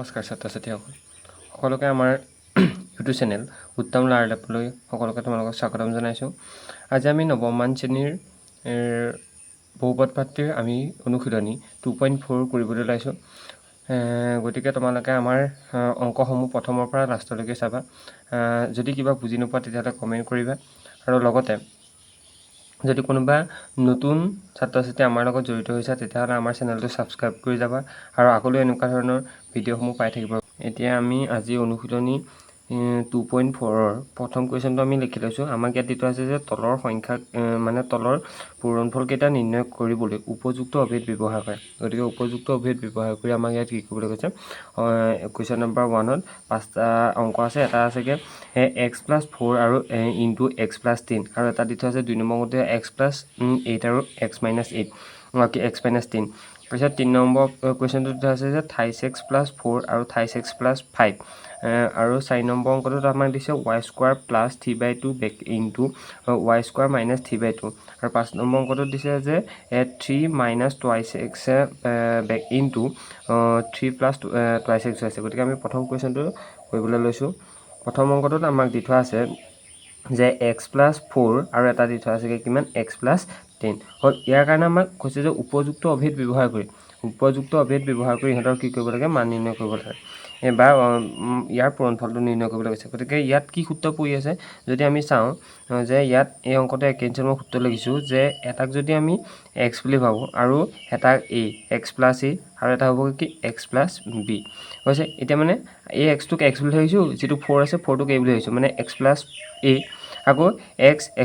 নমস্কাৰ ছাত্ৰ-ছাত্ৰীসকল সকলোকে আমাৰ ইউটিউব চেনেল উত্তম লাৰ্ণলাবলৈ সকলোকে তোমালোকক স্বাগতম জনাইছোঁ। আজি আমি নৱমমান শ্ৰেণীৰ বহুপদমাত্ৰাৰ আমি অনুশীলনী 2.4 কৰিবলৈ ওলাইছোঁ। গতিকে তোমালোকে আমাৰ অংকসমূহ প্ৰথমৰ পৰা লাষ্টলৈকে চাবা। যদি কিবা বুজি নোপোৱা তেতিয়াহ'লে কমেণ্ট কৰিবা আৰু লগতে যদি কোনোবা নতুন ছাত্ৰ-ছাত্ৰী আমাৰ লগত জড়িত হৈছে তেতিয়াহ'লে আমাৰ চেনেলটো ছাবস্ক্ৰাইব কৰি যাবা আৰু আগলৈ এনেকুৱা ধৰণৰ ভিডিঅ'সমূহ পাই থাকিব। এতিয়া আমি আজি অনুশীলনী 2.4ৰ প্ৰথম কুৱেশ্যনটো আমি লিখি লৈছোঁ। আমাক ইয়াত দিটো আছে যে তলৰ সংখ্যা মানে তলৰ পূৰণফলকেইটা নিৰ্ণয় কৰিবলৈ উপযুক্ত অভেদ ব্যৱহাৰ কৰে। গতিকে উপযুক্ত অভেদ ব্যৱহাৰ কৰি আমাক ইয়াত কি কৰিবলৈ কৈছে, কুৱেশ্যন নম্বৰ 1ত 5টা অংক আছে। এটা আছেগৈ x+4 আৰু ইনটু x+10 আৰু এটা দি থোৱা আছে 2 নম্বৰ অংকতে x+8 আৰু x-8 x-10। তাৰপিছত 3 নম্বৰ কুৱেশ্যনটো দিয়া আছে যে 28x+4 আৰু 28x+5 আৰু 4 নম্বৰ অংকটোত আমাক দিছে y² + 3/2 ইনটু y² - 3/2 আৰু 5 নম্বৰ অংকটোত দিছে যে 3 - 2x ইনটু 3 + 2x হৈছে। গতিকে আমি প্ৰথম কুৱেশ্যনটো কৰিবলৈ লৈছোঁ। প্ৰথম অংকটোত আমাক দি থোৱা আছে যে x+4 আৰু এটা দি থোৱা আছে কিমান x+10 হ'ল। ইয়াৰ কাৰণে আমাক কৈছে যে উপযুক্ত অভেদ ব্যৱহাৰ কৰি ইহঁতৰ কি কৰিব লাগে, মান নিৰ্ণয় কৰিব লাগে বা ইয়াৰ পূৰণফলটো নিৰ্ণয় কৰিবলৈ কৈছে। গতিকে ইয়াত কি সূত্ৰ পৰি আছে যদি আমি চাওঁ যে ইয়াত এই অংকটো একেঞ্চেল মই সূত্ৰ লিখিছোঁ যে এটাক যদি আমি x বুলি ভাবোঁ আৰু এটা x+a আৰু এটা হ'ব কি x+b হৈছে। এতিয়া মানে এই xটোক x বুলি ভাবিছোঁ, যিটো 4 আছে 4টোক a বুলি ভাবিছোঁ, মানে x+a আকৌ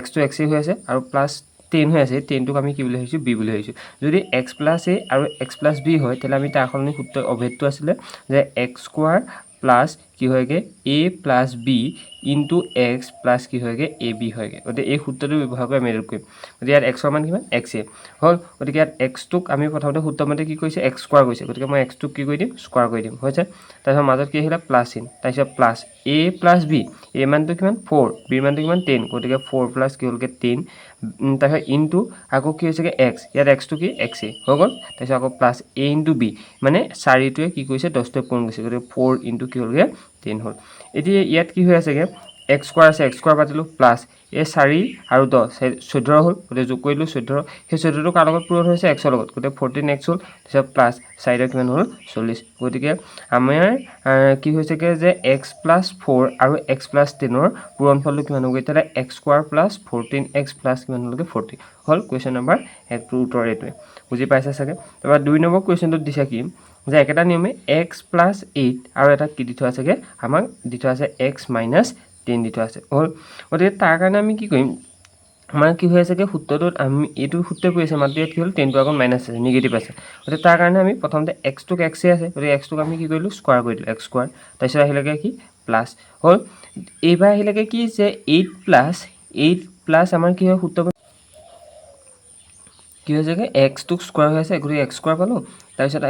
xটো x হৈ আছে আৰু +10 হৈ আছে, 10টোক আমি কি বুলি ভাবিছোঁ, b বুলি ভাবিছোঁ। যদি x+a আৰু x+b হয় তেতিয়াহ'লে আমি তাৰ সলনি সূত্ৰ অভেদটো আছিলে যে x² প্লাছ কি হয়গৈ a plus b into x plus কি হয়গৈ ab হয়গৈ। গতিকে এই সূত্ৰটো ব্যৱহাৰ কৰি আমি এইটো কৰিম। গতিকে ইয়াত xৰ মান কিমান xa হ'ল। গতিকে ইয়াত xটোক আমি প্ৰথমতে সূত্ৰমতে কি কৰিছে x² কৰিছে। গতিকে মই xটোক কি কৰি দিম, স্কোৱাৰ কৰি দিম হৈছে। তাৰপিছত মাজত কি আহিলে প্লাছ চিন, তাৰপিছত plus a plus b, a মানটো কিমান 4, b মানটো কিমান 10, গতিকে 4 প্লাছ কি হ'লগৈ 10, তাৰপিছত ইনটু আকৌ কি হৈছেগৈ x, ইয়াত xটো কি xa হৈ গ'ল। তাৰপিছত আকৌ প্লাছ a ইনটু b, মানে 4টোৱে কি কৰিছে 10টোৱে পূৰণ কৰিছে, গতিকে 4 ইনটু কি হ'লগৈ 10 হ'ল। এতিয়া ইয়াত কি হৈ আছেগৈ x² আছে, x² পাতিলোঁ প্লাছ এই 4 আৰু 10 14 হ'ল, গতিকে যোগ কৰিলোঁ 14, সেই 14টো কাৰ লগত পূৰণ হৈছে xৰ লগত, গতিকে 14x হ'ল। তাৰপিছত প্লাছ 4 কিমান হ'ল 40। গতিকে আমাৰ কি হৈছেগৈ যে x+4 আৰু x+10ৰ পূৰণফলটো কিমান হ'বগৈ, তেতিয়াহ'লে x² প্লাছ 14x প্লাছ কিমান হ'লগৈ 40 হ'ল। কুৱেশ্যন নম্বৰ 1টোৰ উত্তৰ এইটোৱে। বুজি পাইছে চাগে। তাৰপৰা 2 নম্বৰ কুৱেশ্যনটোত দিছে কি যে একেটা নিয়মে x+8 আৰু এটা কি দি থোৱা আছেগৈ, আমাক দি থোৱা আছে x-10 দি থোৱা আছে হ'ল। গতিকে তাৰ কাৰণে আমি কি কৰিম, আমাৰ কি হৈ আছেগৈ সূত্ৰটোত আমি এইটো সূত্ৰই পৰি আছে, মাত্ৰ ইয়াত কি হ'ল 10টো আগত মাইনাছ আছে, নিগেটিভ আছে। গতিকে তাৰ কাৰণে আমি প্ৰথমতে xটোক xে আছে, গতিকে xটোক আমি কি কৰিলোঁ স্কোৱাৰ কৰি দিলোঁ, x²। তাৰপিছত আহিলেগৈ কি প্লাছ হ'ল। এইবাৰ আহিলেগৈ কি যে 8 প্লাছ আমাৰ কি হয় সূত্ৰ কি হৈছেগৈ xটোক স্কোৱাৰ হৈ আছে, গতিকে x² পালোঁ। তাৰপিছত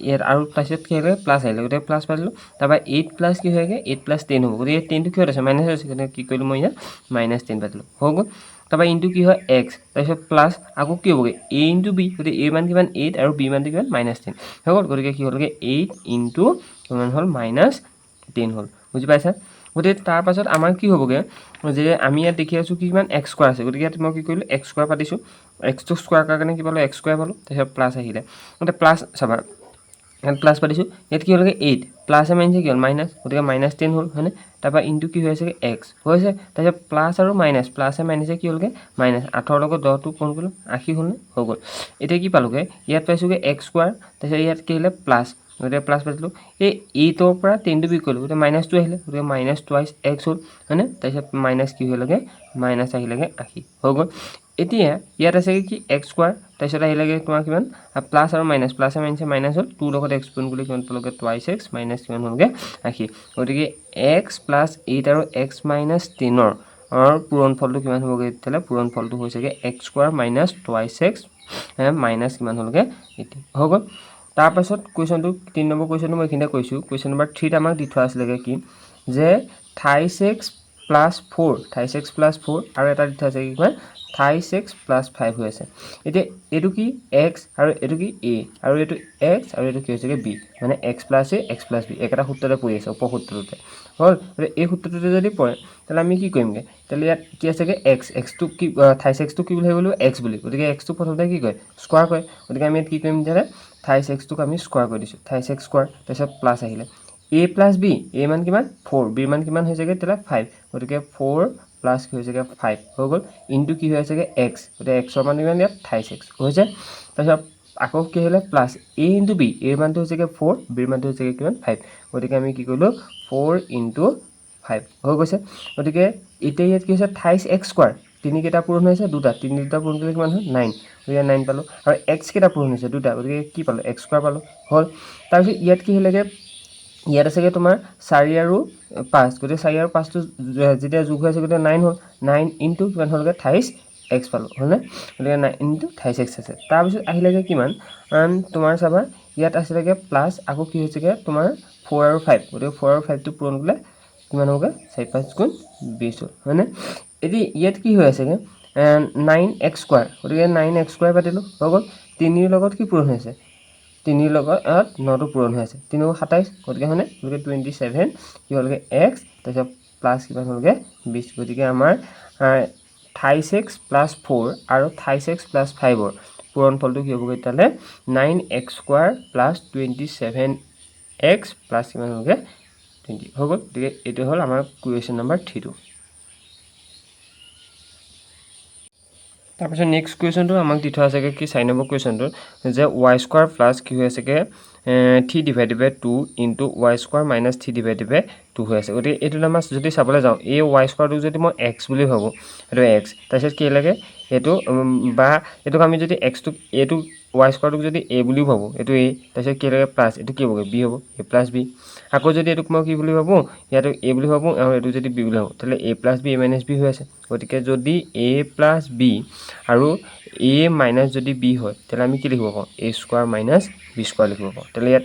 ইয়াত আৰু তাৰপিছত কি হ'লে প্লাছ আহিলে, গতিকে প্লাছ পাতিলোঁ। তাৰপৰা 8 প্লাছ কি হয়গৈ 8 + 10 হ'ব, গতিকে 10টো কিহত আছে মাইনাছ হৈছে, গতিকে কি কৰিলোঁ মই ইয়াত -10 পাতিলোঁ হৈ গ'ল। তাৰপৰা ইনটু কি হয় x, তাৰপিছত প্লাছ আকৌ কি হ'বগৈ a ইনটু b, গতিকে a মান কিমান 8 আৰু b মানটো কিমান -10 হৈ গ'ল। গতিকে কি হ'লগৈ 8 ইনটু কিমান হ'ল -10 হ'ল। বুজি পাইছা। গতিকে তাৰপাছত আমাৰ কি হ'বগৈ যে আমি ইয়াত দেখি আছোঁ কিমান x² আছে, গতিকে ইয়াত মই কি কৰিলোঁ x² পাতিছোঁ, xটোক স্কোৱাৰ কৰাৰ কাৰণে কি পালোঁ x² পালোঁ। তাৰপিছত প্লাছ আহিলে, গতিকে প্লাছ চাবা ইয়াত প্লাছ পাতিছোঁ, ইয়াত কি হ'লগৈ 8 প্লাছে মাইনাছে কি হ'ল মাইনাছ, গতিকে -10 হ'ল হয়নে। তাৰপৰা ইনটু কি হৈ আছেগৈ x হৈছে, তাৰপিছত প্লাছ আৰু মাইনাছ, প্লাছে মাইনাছে কি হ'লগৈ মাইনাছ, 8ৰ লগত 10টো কোন কৰিলোঁ 80 হ'ল নে, হৈ গ'ল। এতিয়া কি পালোঁগৈ ইয়াত পাইছোঁগৈ x², তাৰপিছত ইয়াত কি আহিলে প্লাছ, গতিকে প্লাছ পাতিলোঁ। এই 8ৰ পৰা 10টো বিয়োগ কৰিলোঁ, গতিকে -2 আহিলে, গতিকে -2 x হ'ল হয়নে। তাৰপিছত মাইনাছ কি হ'লগৈ মাইনাছ আহিলেগৈ 80 হৈ গ'ল। এতিয়া ইয়াত আছেগৈ কি x², তাৰপিছত আহিলেগৈ তোমাৰ কিমান প্লাছ আৰু মাইনাছ, প্লাছে মাইনাছে মাইনাছ হ'ল, 2 লগত x পূৰণ কৰিলে কিমান পালগৈ 2x মাইনাছ কিমান হ'লগৈ 80। গতিকে x + 8 আৰু x-10ৰ পূৰণফলটো কিমান হ'বগৈ, তেতিয়াহ'লে পূৰণফলটো হৈছেগৈ x² - 2x মাইনাছ কিমান হ'লগৈ 80 হৈ গ'ল। তাৰপাছত কুৱেশ্যনটো 3 নম্বৰ কুৱেশ্যনটো মই এইখিনিতে কৈছোঁ। কুৱেশ্যন নম্বৰ 3ত আমাক দি থোৱা আছিলেগৈ কি যে 28x + 4 আৰু এটা দি থোৱা আছে কিমান 36 প্লাছ 5 হৈ আছে এতিয়া এইটো কি x আৰু এইটো কি a আৰু এইটো x আৰু এইটো কি হৈছেগে b মানে x plus a x plus b একেটা সূত্ৰতে পৰি আছে উপসূত্ৰটোতে হ'ল এই সূত্ৰটোতে যদি পৰে তাহলে আমি কি কৰিমগে তাহলে ইয়াত কি আছেগে x x টো কি 36 টো কি বুলি ভাবিলো x বুলি গতিকে x টো প্ৰথমতে কি কয় স্কয়াৰ কয় গতিকে আমি কি কৰিম তাহলে 36 টোক আমি স্কয়াৰ কৰি দিছো 36 স্কয়াৰ তাৰপিছত প্লাছ আহিলে a প্লাছ b a মান কিমান 4 b মান কিমান হৈছেগে তাহলে 5 গতিকে 4 প্লাছ কি হৈছেগে 5 হৈ গ'ল ইনটু কি হৈছেগে x গতিকে x ৰ মান কিমান ইয়াত 36 হৈছে তাৰপিছত আকৌ কি হলে plus a into b a মানটো হৈছেগে 4 b মানটো হৈছেগে কিমান 5 গতিকে আমি কি কৰিলো 4 ইনটু 5 হৈ গৈছে গতিকে এতিয়া ইয়াত কি হৈছে 28x স্কয়াৰ তিনি কেটা পূৰণ হৈছে দুটা তিনি দুটা পূৰণ কৰিলে কিমান হয় 9 গতিকে 9 পালো আৰু x কেটা পূৰণ হৈছে দুটা গতিকে কি পালো x স্কয়াৰ পালো হ'ল তাৰপিছত ইয়াত কি হলেগে ইয়াত আছেগে তোমাৰ 4 আৰু 5 গতিকে 4 আৰু 5 টো যেতিয়া যোগ হৈ আছে গতিকে 9 হ'ল 9 ইনটু কিমান হ'লগে 28x পালো হলনে গতিকে 9 ইনটু 28x আছে তাৰপিছত আহিলেগে কিমান তোমাৰ চাবা ইয়াত আছিলেগে প্লাছ আকৌ কি হৈছেগে তোমাৰ 4 আৰু 5 গতিকে 4 আৰু 5 টো পূৰণ কৰিলে কিমান হ'বগে 4 5 গুণ 20 হ'ল হয়নে এতিয়া ইয়াত কি হৈ আছেগে 9x স্কয়াৰ গতিকে 9x স্কয়াৰ পাতিলো হৈ গ'ল 3 ৰ লগত কি পূৰণ হৈছে 3 ৰ লগত 9 টো পূৰণ হৈ আছে 3 27 গতিকে হয়নে গতিকে 27 কি হ'লগে x তাৰপিছত প্লাছ কিমান হ'লগে 20 গতিকে আমাৰ 36 প্লাছ 4 আৰু 36 প্লাছ 5 ৰ পূৰণফলটো কি হ'বগে তালে 9x square plus 27x plus কিমান হ'লগে 20 হৈ গ'ল গতিকে এইটো হ'ল আমাৰ কুৱেশ্যন নম্বৰ 3 টো তাৰপিছত নেক্সট কুৱেশ্যনটো আমাক দি থোৱা আছেগে কি 4 নম্বৰ কুৱেশ্যনটো যে y স্কয়াৰ প্লাছ কি হৈ আছেগে 3 divided by 2 into y square minus 3 divided by 2 হৈ আছে গতিকে এইটো আমাৰ যদি চাবলৈ যাওঁ এই y স্কয়াৰটো যদি মই x বুলি ভাবো এইটো x তাৰপিছত কি লাগে এইটো বা এইটোক আমি যদি x টো এইটো y স্কয়াৰটোক যদি a বুলি ভাবো এইটো a তাৰপিছত কি লাগে প্লাছ এইটো কি হ'বগে b হ'ব a প্লাছ b আকৌ যদি এইটোক মই কি বুলি ভাবো ইয়াটো a বুলি ভাবো আৰু এইটো যদি b বুলি ভাবো তাহলে a plus b a minus b হৈ আছে গতিকে যদি a প্লাছ b আৰু a মাইনাছ যদি b হয় তাহলে আমি কি লিখিব পাৰো a square minus b square লিখিব পাৰো তাহলে ইয়াত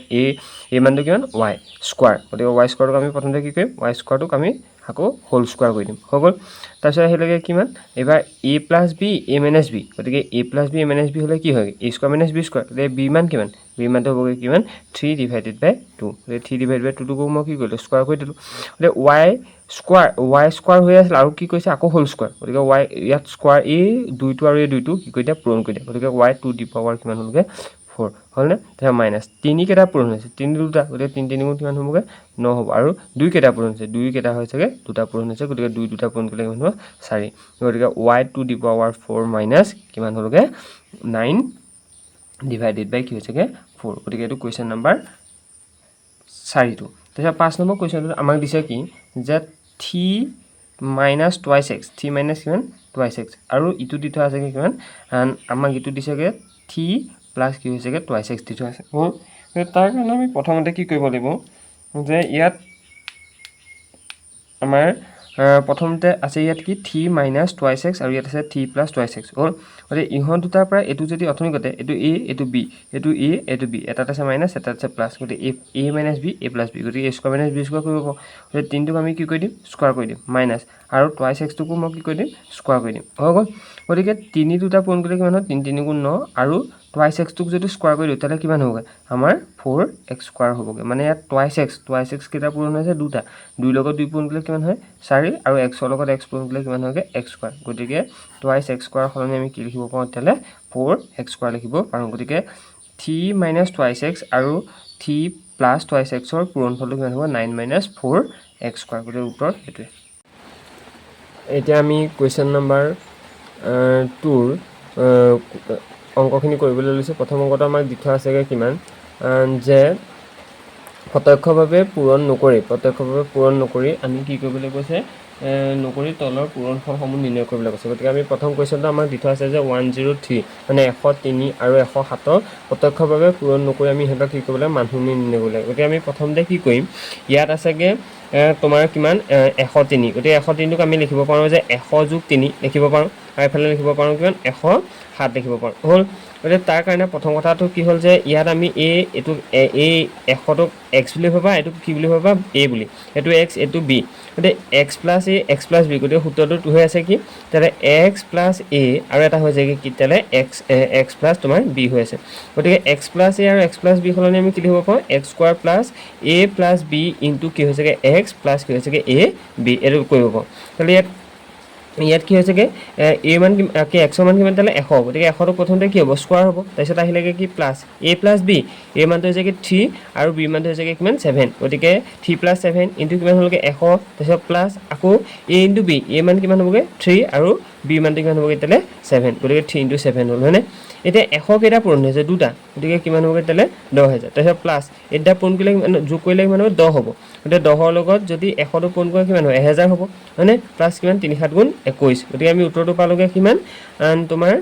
a মানটো কিমান y স্কয়াৰ গতিকে y স্কয়াৰটোক আমি প্ৰথমতে কি কৰিম y স্কয়াৰটোক আমি আকৌ হোল স্কয়াৰ কৰি দিম হৈ গ'ল তাৰপিছত আহিলেগে কিমান এবাৰ a plus b a minus b গতিকে a plus b a minus b হলে কি হয় a square minus b square গতিকে b মান কিমান b মানটো হ'বগে কিমান 3 ডিভাইডেড বাই 2 গতিকে 3 ডিভাইডেড বাই 2 টো মই কি কৰিলো স্কয়াৰ কৰি দিলো গতিকে y স্কয়াৰ হৈ আছিল আৰু কি কৈছে আকৌ হোল স্কয়াৰ গতিকে y ইয়াত স্কয়াৰ এই দুইটো আৰু এই দুইটো কি কৰি দিয়া পূৰণ কৰি দিয়া গতিকে y টু দি পাৱাৰ কিমান হ'লগে 4 হ'লনে তাৰ মাইনাছ 3 কেটা পূৰণ হৈছে 3 দুটা গতিকে 3 3 গুণ কিমান হ'বগে 9 হ'ব আৰু 2 কেটা পূৰণ হৈছে 2 কেটা হৈছেগে দুটা পূৰণ হৈছে গতিকে 2 দুটা পূৰণ কৰিলে কিমান হ'ব 4 গতিকে y to the power 4 minus কিমান হ'লগে 9 ডিভাইডেড বাই কি হৈছেগে 4 গতিকে এইটো কুৱেশ্যন নম্বৰ 4 টো তাৰপিছত 5 নম্বৰ কুৱেশ্যনটো আমাক দিছে কি যে 3 মাইনাছ টুৱাইছ x 3 মাইনাছ কিমান টুৱাইছ x আৰু ইটো দি থোৱা আছেগে কিমান আমাক ইটো দিছেগে 3 প্লাছ কি হৈছেগে টুৱাইছ x দি থোৱা আছে তাৰ কাৰণে আমি প্ৰথমতে কি কৰিব লাগিব যে ইয়াত আমাৰ প্ৰথমতে আছে ইয়াত কি 3 মাইনাছ টুৱাইছ x আৰু ইয়াত আছে 3 প্লাছ টুৱাইছ x হ'ল গতিকে ইহঁত দুটাৰ পৰা এইটো যদি অথনি গতে এইটো a এইটো b এইটো a এইটো b এটাত আছে মাইনাছ এটাত আছে প্লাছ গতিকে a minus b a plus b গতিকে a square minus b square কৰিব পাৰোঁ গতিকে 3 টোক আমি কি কৰি দিম স্কয়াৰ কৰি দিম মাইনাছ আৰু টুৱাইছ x টোকো মই কি কৰি দিম স্কয়াৰ কৰি দিম হৈ গ'ল গতিকে 3 দুটা পূৰণ কৰিলে কিমান হয় 3 3 গুণ 9 আৰু টুৱাইছ x টোক যদি স্কয়াৰ কৰি দিওঁ তাহলে কিমান হ'বগে আমাৰ 4x স্কয়াৰ হ'বগে মানে ইয়াত টুৱাইছ x কেটা পূৰণ হৈছে দুটা 2 লগত 2 পূৰণ কৰিলে কিমান হয় 4 আৰু x ৰ লগত x পূৰণ কৰিলে কিমান হয়গে x স্কয়াৰ গতিকে টুৱাইছ x স্কয়াৰ সলনি আমি কি লিখিব পাৰোঁ তাহলে 4x স্কয়াৰ লিখিব পাৰোঁ গতিকে 3 মাইনাছ টুৱাইছ x আৰু 3 প্লাছ টুৱাইছ x ৰ পূৰণফলটো কিমান হ'ব 9 মাইনাছ 4x স্কয়াৰ গতিকে উত্তৰ এইটোৱে এতিয়া আমি কুৱেশ্যন নম্বৰ 2 অংকখিনি কৰিবলৈ লৈছোঁ প্ৰথম অংকটো আমাক দি থোৱা আছেগে কিমান যে প্ৰত্যক্ষভাৱে পূৰণ নকৰি আমি কি কৰিবলৈ কৈছে নকৰি তলৰ পূৰণফলসমূহ নিৰ্ণয় কৰিবলৈ কৈছে গতিকে আমি প্ৰথম কুৱেশ্যনটো আমাক দি থোৱা আছে যে 103 মানে 103 আৰু 107 প্ৰত্যক্ষভাৱে পূৰণ নকৰি আমি সিহঁতক কি কৰিব লাগে মানসমূহ নিৰ্ণয় কৰিব লাগে গতিকে আমি প্ৰথমতে কি কৰিম ইয়াত আছেগে তোমাৰ কিমান 103 গতিকে 103 টোক আমি লিখিব পাৰোঁ যে 100 যোগ 3 লিখিব পাৰোঁ আৰু এফালে লিখিব পাৰোঁ কিমান 107 লিখিব পাৰোঁ হ'ল গতিকে তাৰ কাৰণে প্ৰথম কথাটো কি হ'ল যে ইয়াত আমি এইটো এই 100টোক x বুলি ভাবা এইটোক কি বুলি ভাবা a বুলি এইটো x এইটো b গতিকে x plus a x plus b গতিকে সূত্ৰটো হৈ আছে কি তেতিয়াহ'লে x প্লাছ a আৰু এটা হৈ যায় কি তেতিয়াহ'লে x প্লাছ তোমাৰ b হৈ আছে গতিকে x প্লাছ a আৰু x প্লাছ b সলনি আমি কি লিখিব পাৰোঁ x square plus a plus b into কি হৈছেগৈ x প্লাছ কি হৈছেগৈ a b এইটো কৰিব পাৰোঁ তাহলে ইয়াত কি হৈছেগৈ a মান কি x মান কিমান তাহলে 100 গতিকে 100টো প্ৰথমতে কি হ'ব স্কোৱাৰ হ'ব তাৰপিছত আহিলেগৈ কি plus a plus b a মানটো হৈছেগৈ 3 আৰু b মানটো হৈছেগৈ কিমান 7 গতিকে 3 প্লাছ 7 ইনটু কিমান হ'লগৈ 100 তাৰপিছত প্লাছ আকৌ a ইনটু b a মান কিমান হ'বগৈ 3 আৰু b মানটো কিমান হ'বগৈ তেতিয়াহ'লে 7 গতিকে 3 ইনটু 7 হ'ল হয়নে এতিয়া 100 কেইটা পূৰণ হৈছে দুটা গতিকে কিমান হ'বগৈ তেতিয়াহ'লে 10,000 তাৰপিছত প্লাছ এটা পূৰণ কৰিলে যোগ কৰিলে কিমান হ'ব 10 হ'ব গতিকে 10ৰ লগত যদি 100টো পূৰণ কৰে কিমান হয় 1000 হ'ব হয়নে প্লাছ কিমান 3 7 গুণ 21 গতিকে আমি উত্তৰটো পালোগৈ কিমান তোমাৰ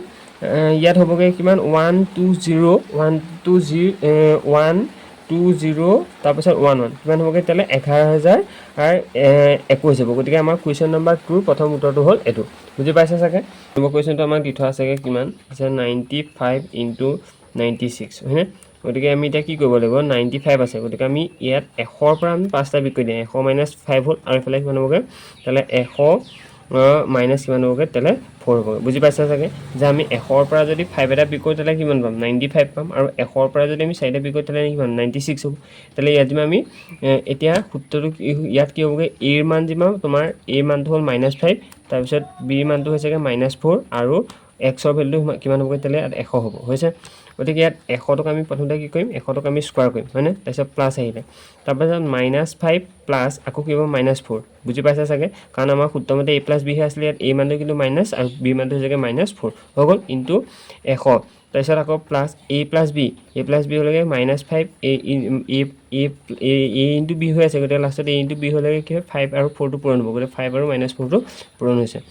ইয়াত হ'বগৈ কিমান 120 তাৰপিছত 11 কিমান হ'বগৈ তেতিয়াহ'লে 11,021 হ'ব গতিকে আমাৰ কুৱেশ্যন নম্বৰ 2 প্ৰথম উত্তৰটো হ'ল এইটো বুজি পাইছে চাগে নম্বৰ কুৱেশ্যনটো আমাক দি থোৱা আছেগৈ কিমান আছে 95 ইনটু 96 হয়নে গতিকে আমি এতিয়া কি কৰিব লাগিব 95 আছে গতিকে আমি ইয়াত 100ৰ পৰা আমি 5টা বিক কৰি দিম 100 মাইনাছ 5 হ'ল আৰু এইফালে কিমান হ'বগৈ তেতিয়াহ'লে 100 মাইনাছ কিমান হ'বগৈ তেতিয়াহ'লে 4 হ'বগৈ বুজি পাইছা চাগে যে আমি 100ৰ পৰা যদি 5 এটা বিক কৰোঁ তেতিয়াহ'লে কিমান পাম 95 পাম আৰু 100ৰ পৰা যদি আমি 4টা বিক কৰোঁ তেতিয়াহ'লে কিমান 96 হ'ব তেতিয়াহ'লে ইয়াত যিমান আমি এতিয়া সূত্ৰটো ইয়াত কি হ'বগৈ a ৰ মান যিমান তোমাৰ a মানটো হ'ল -5 তাৰপিছত b মানটো হৈছেগৈ -4 আৰু x ৰ ভেলুটো কিমান হ'বগৈ তেতিয়াহ'লে ইয়াত 100 হ'ব হৈছে গতিকে ইয়াত 100টোক আমি প্ৰথমতে কি কৰিম 100টোক আমি স্কোৱাৰ কৰিম হয়নে তাৰপিছত প্লাছ আহিলে তাৰপিছত -5 প্লাছ আকৌ কি হ'ব -4 বুজি পাইছা চাগে কাৰণ আমাৰ সূত্ৰমতে a প্লাছ b হে আছিলে ইয়াত a মানটো কিন্তু মাইনাছ আৰু b মানটো হৈছেগৈ -4 হৈ গ'ল ইনটু 100 তাৰপিছত আকৌ plus a plus b হ'লেগৈ -5 a into b হৈ আছে গতিকে লাষ্টত a ইনটু b হ'লেগৈ কি হয় 5 আৰু 4টো পূৰণ হ'ব গতিকে 5 আৰু -4টো পূৰণ হৈছে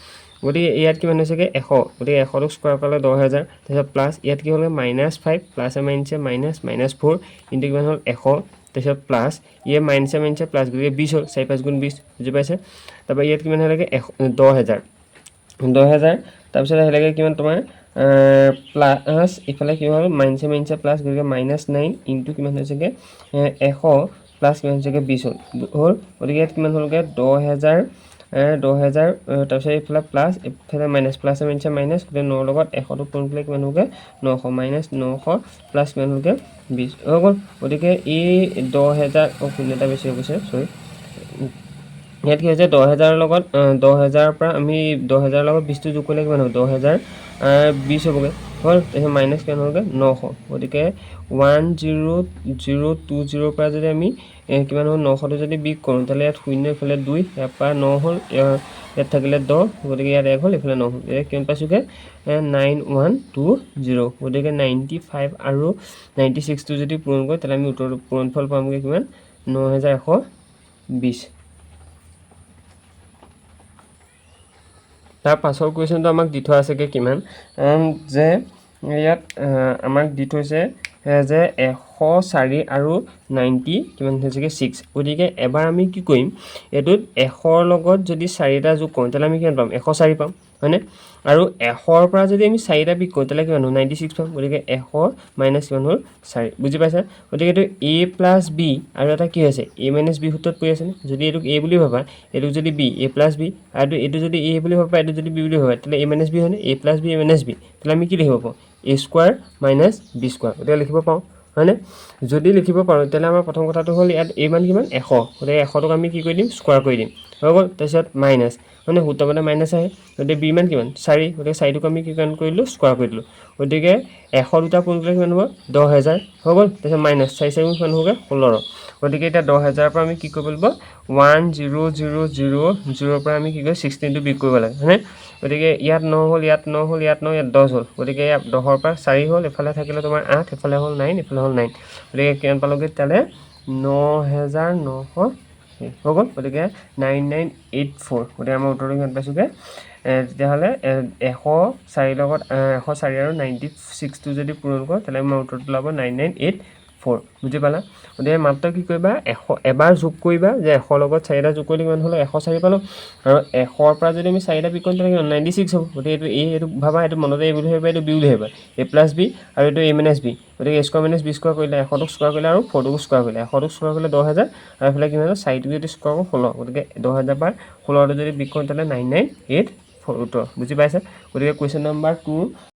গতিকে ইয়াত কিমান হৈছেগৈ 100 গতিকে 100টোক স্কোৱাৰ কৰিলে 10,000 তাৰপিছত প্লাছ ইয়াত কি হ'লে -5 প্লাছ মাইনাছে -4 ইনটু কিমান হ'ল 100 তাৰপিছত প্লাছ ইয়াত মাইনাছে প্লাছ গতিকে 20 হ'ল 4 5 গুণ 20 বুজি পাইছে তাৰপৰা ইয়াত কিমান হ'লেগৈ 10,000 তাৰপিছত আহিলেগৈ কিমান তোমাৰ প্লাছ ইফালে কি হ'ল মাইনাছে প্লাছ গতিকে -9 ইনটু কিমান হৈছেগৈ 100 প্লাছ কিমান হৈছেগৈ 20 হ'ল গতিকে ইয়াত কিমান হ'লগৈ 10,000 তাৰপিছত এইফালে প্লাছ এইফালে মাইনাছ প্লাছে মাইনাছ গতিকে 9ৰ লগত 100টো পূৰণ কৰিলে কিমান হ'বগৈ 900 মাইনাছ 900 প্লাছ কিমান হ'লগৈ 20 হৈ গ'ল গতিকে এই 10,000 শূন্য এটা বেছি হৈ গৈছে চৰি ইয়াত কি হৈছে 10,000ৰ লগত 10,000ৰ পৰা আমি 10,000ৰ লগত 20টো যোগ কৰিলে কিমান হ'ব 10,020 হ'বগৈ হ'ল তাৰপিছত মাইনাছ কিমান হ'বগৈ 900 গতিকে 10,020ৰ পৰা যদি আমি কিমান হ'ল 900টো যদি বিয়োগ কৰোঁ তেতিয়াহ'লে ইয়াত 0 এইফালে 2 ইয়াৰ পৰা 9 হ'ল ইয়াত থাকিলে 10 গতিকে ইয়াত 1 হ'ল এইফালে 9 হ'ল এতিয়া কিমান পাইছোঁগৈ 9120 গতিকে 95 আৰু 96টো যদি পূৰণ কৰোঁ তেতিয়াহ'লে আমি উত্তৰটো পূৰণফল পামগৈ কিমান 9,120 তাৰ পাছৰ কুৱেশ্যনটো আমাক দি থোৱা আছেগৈ কিমান যে ইয়াত আমাক দি থৈছে যে 104 আৰু 90 কিমান হৈছেগৈ 6 গতিকে এবাৰ আমি কি কৰিম এইটোত 100ৰ লগত যদি 4টা যোগ কৰোঁ তেতিয়াহ'লে আমি কিমান পাম 104 পাম হয়নে আৰু 100ৰ পৰা যদি আমি 4টা বিয়োগ কৰোঁ তেতিয়াহ'লে কিমান হ'ল 96 পাম গতিকে 100 মাইনাছ কিমান হ'ল 4 বুজি পাইছা গতিকে এইটো a প্লাছ b আৰু এটা কি হৈছে a মাইনাছ b সূত্ৰত পৰি আছেনে যদি এইটোক a বুলি ভাবা এইটোক যদি b a প্লাছ b আৰু এইটো যদি a বুলি ভাবা এইটো যদি b বুলি ভাবা তেতিয়াহ'লে a মাইনাছ b হয়নে a plus b a minus b তেতিয়াহ'লে আমি কি লিখিব পাৰোঁ a square minus b square গতিকে লিখিব পাৰোঁ হয়নে যদি লিখিব পাৰোঁ তেতিয়াহ'লে আমাৰ প্ৰথম কথাটো হ'ল ইয়াত a মান কিমান 100 গতিকে 100টোক আমি কি কৰি দিম স্কোৱাৰ কৰি দিম হৈ গ'ল তাৰপিছত মাইনাছ মানে সূত্ৰমতে মাইনাছ আহে গতিকে b মান কিমান 4 গতিকে 4টোক আমি কি কৰিলোঁ স্কোৱাৰ কৰি দিলোঁ গতিকে 100 দুটা পূৰণ কৰিলে কিমান হ'ব 10,000 হৈ গ'ল তাৰপিছত মাইনাছ 4 4 কিমান হ'বগৈ 16 গতিকে এতিয়া 10,000ৰ পৰা আমি কি কৰিব লাগিব 10,000ৰ পৰা আমি কি কৰিম 16টো বিয়োগ কৰিব লাগে হয়নে গতিকে ইয়াত 9 হ'ল ইয়াত 9 হ'ল ইয়াত 9 ইয়াত 10 হ'ল গতিকে ইয়াত 10ৰ পৰা 4 হ'ল এফালে থাকিলে তোমাৰ 8 এফালে হ'ল 9 এফালে হ'ল 9 গতিকে কিমান পালোগৈ তেতিয়াহ'লে 9,900 হৈ গ'ল গতিকে 9984 গতিকে আমাৰ উত্তৰটো কিমান পাইছোঁগৈ তেতিয়াহ'লে 104 লগত 104 আৰু 96টো যদি পূৰণ কৰোঁ তেতিয়াহ'লে আমাৰ উত্তৰটো ওলাব 9984 4 বুজি পালা গতিকে মাত্ৰ কি কৰিবা 100 এবাৰ যোগ কৰিবা যে 100 লগত 4টা যোগ কৰিলে কিমান হলো 104 পালো আৰু 100 পৰা যদি আমি 4টা বিক কৰোঁ তেনে 96 হ'ব গতিকে এইটো a এইটো ভাবা এইটো মনতে a বুলি ভাবিবা এইটো b বুলি ভাবিবা a + b আৰু এইটো a - b গতিকে a স্কয়াৰ - b স্কয়াৰ কৰিলে 100ক স্কয়াৰ কৰিলে আৰু 4ক স্কয়াৰ কৰিলে 100ক স্কয়াৰ কৰিলে 10000 আৰু এফালে কিমান হ'ল 4টো যদি স্কয়াৰ কৰোঁ 16 গতিকে 10000 বাৰ 16টো যদি বিক কৰোঁ তেনে 998 উত্তৰ বুজি পাইছা গতিকে কুৱেশ্যন নম্বৰ 2